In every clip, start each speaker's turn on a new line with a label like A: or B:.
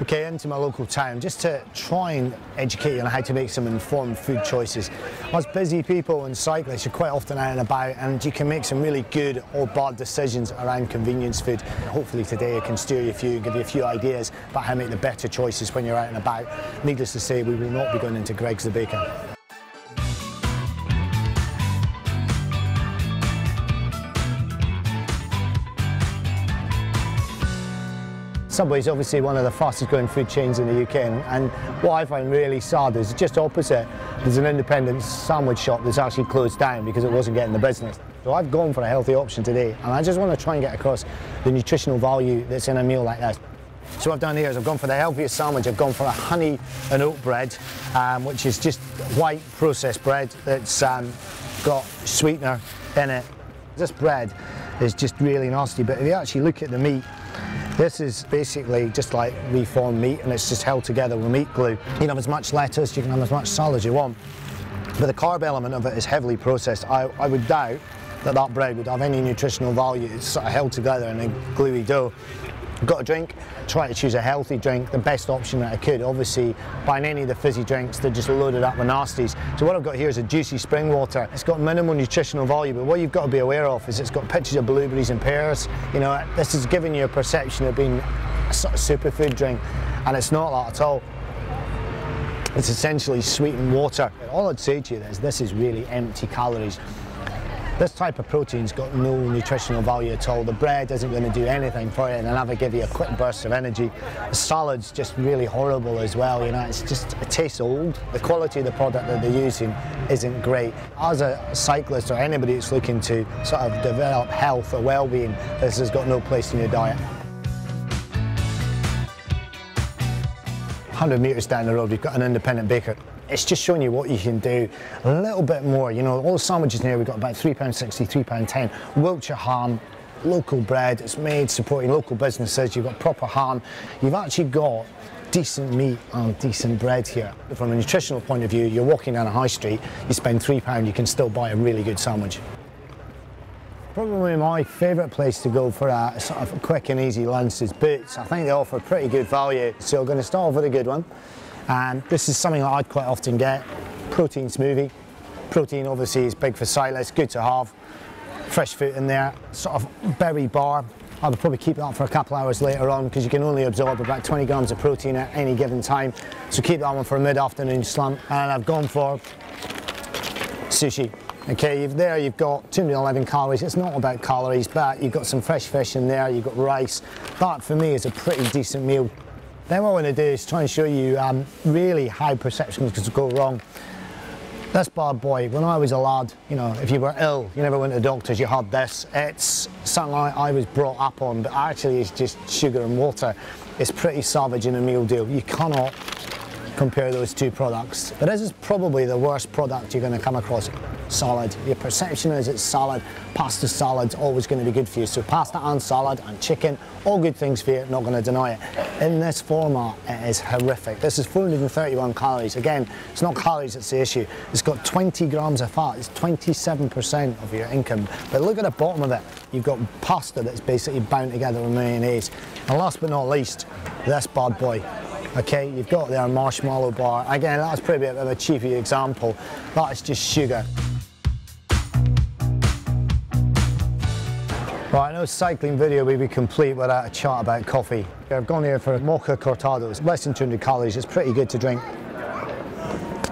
A: Okay, into my local town just to try and educate you on how to make some informed food choices. Us busy people and cyclists are quite often out and about, and you can make some really good or bad decisions around convenience food. Hopefully today I can steer you through and give you a few ideas about how to make the better choices when you're out and about. Needless to say, we will not be going into Greggs the Baker. Subway's obviously one of the fastest growing food chains in the UK, and what I find really sad is just opposite. There's an independent sandwich shop that's actually closed down because it wasn't getting the business. So I've gone for a healthy option today, and I just want to try and get across the nutritional value that's in a meal like this. So what I've done here is I've gone for the healthiest sandwich. I've gone for a honey and oat bread, which is just white processed bread that's got sweetener in it. This bread is just really nasty, but if you actually look at the meat, this is basically just like reformed meat, and it's just held together with meat glue. You can have as much lettuce, you can have as much salad as you want, but the carb element of it is heavily processed. I would doubt that that bread would have any nutritional value. It's sort of held together in a gluey dough. Got a drink, try to choose a healthy drink, the best option that I could. Obviously, buying any of the fizzy drinks, they're just loaded up with nasties. So what I've got here is a juicy spring water. It's got minimal nutritional value, but what you've got to be aware of is it's got pictures of blueberries and pears. You know, this is giving you a perception of being a sort of superfood drink, and it's not that at all. It's essentially sweetened water. All I'd say to you is this is really empty calories. This type of protein's got no nutritional value at all. The bread isn't going to do anything for you and it'll never give you a quick burst of energy. The salad's just really horrible as well, you know, it tastes old. The quality of the product that they're using isn't great. As a cyclist or anybody that's looking to sort of develop health or well-being, this has got no place in your diet. 100 metres down the road, we've got an independent baker. It's just showing you what you can do a little bit more. You know, all the sandwiches in here, we've got about £3.60, £3.10. Wiltshire ham, local bread, it's made supporting local businesses. You've got proper ham. You've actually got decent meat and decent bread here. From a nutritional point of view, you're walking down a high street, you spend £3, you can still buy a really good sandwich. Probably my favourite place to go for a sort of quick and easy lunch is Boots. I think they offer pretty good value. So I'm going to start off with a good one. And this is something that I'd quite often get. Protein smoothie. Protein obviously is big for cyclists, good to have. Fresh fruit in there, sort of berry bar. I would probably keep that for a couple hours later on because you can only absorb about 20 grams of protein at any given time. So keep that one for a mid-afternoon slump. And I've gone for sushi. Okay, you've got 211 calories. It's not about calories, but you've got some fresh fish in there, you've got rice. That for me is a pretty decent meal. Then what I want to do is try and show you really how perceptions could go wrong. This bad boy, when I was a lad, you know, if you were ill, you never went to the doctors, you had this. It's something I was brought up on, but actually it's just sugar and water. It's pretty savage in a meal deal. You cannot compare those two products. But this is probably the worst product you're going to come across. Salad. Your perception is it's salad. Pasta salad's always going to be good for you. So pasta and salad and chicken, all good things for you, not going to deny it. In this format, it is horrific. This is 431 calories. Again, it's not calories that's the issue. It's got 20 grams of fat. It's 27% of your income. But look at the bottom of it. You've got pasta that's basically bound together with mayonnaise. And last but not least, this bad boy. Okay, you've got there a marshmallow bar. Again, that's probably a bit of a cheapy example. That is just sugar. Right, no cycling video would be complete without a chat about coffee. I've gone here for mocha cortados, less than 200 calories, it's pretty good to drink.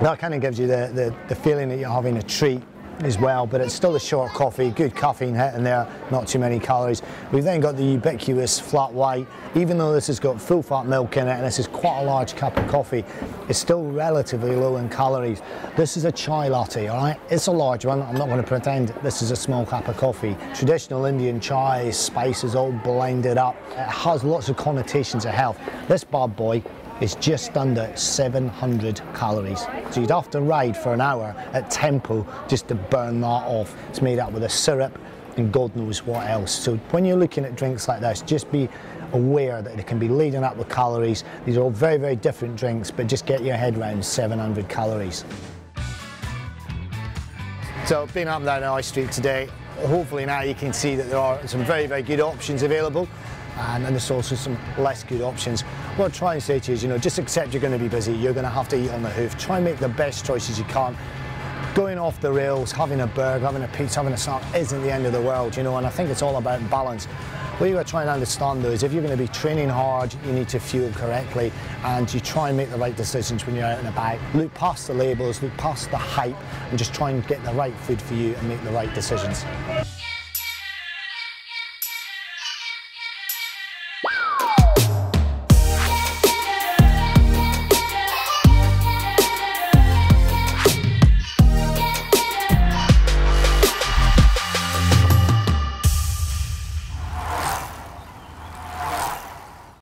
A: That kind of gives you the feeling that you're having a treat as well, but it's still a short coffee, good caffeine hit in there, not too many calories. We've then got the ubiquitous flat white. Even though this has got full fat milk in it and this is quite a large cup of coffee, it's still relatively low in calories. This is a chai latte, all right? It's a large one, I'm not going to pretend this is a small cup of coffee. Traditional Indian chai, spices all blended up. It has lots of connotations of health. This bad boy is just under 700 calories. So you'd have to ride for an hour at tempo just to burn that off. It's made up with a syrup and God knows what else. So when you're looking at drinks like this, just be aware that they can be laden up with calories. These are all very, very different drinks, but just get your head around 700 calories. So been up and down the high street today. Hopefully now you can see that there are some very, very good options available. and there's also some less good options. What I'm trying to say to you is, you know, just accept you're going to be busy, you're going to have to eat on the hoof, try and make the best choices you can. Going off the rails, having a burger, having a pizza, having a salad isn't the end of the world, you know, and I think it's all about balance. What you've got to try and understand though is if you're going to be training hard, you need to fuel correctly, and you try and make the right decisions when you're out and about. Look past the labels, look past the hype, and just try and get the right food for you and make the right decisions.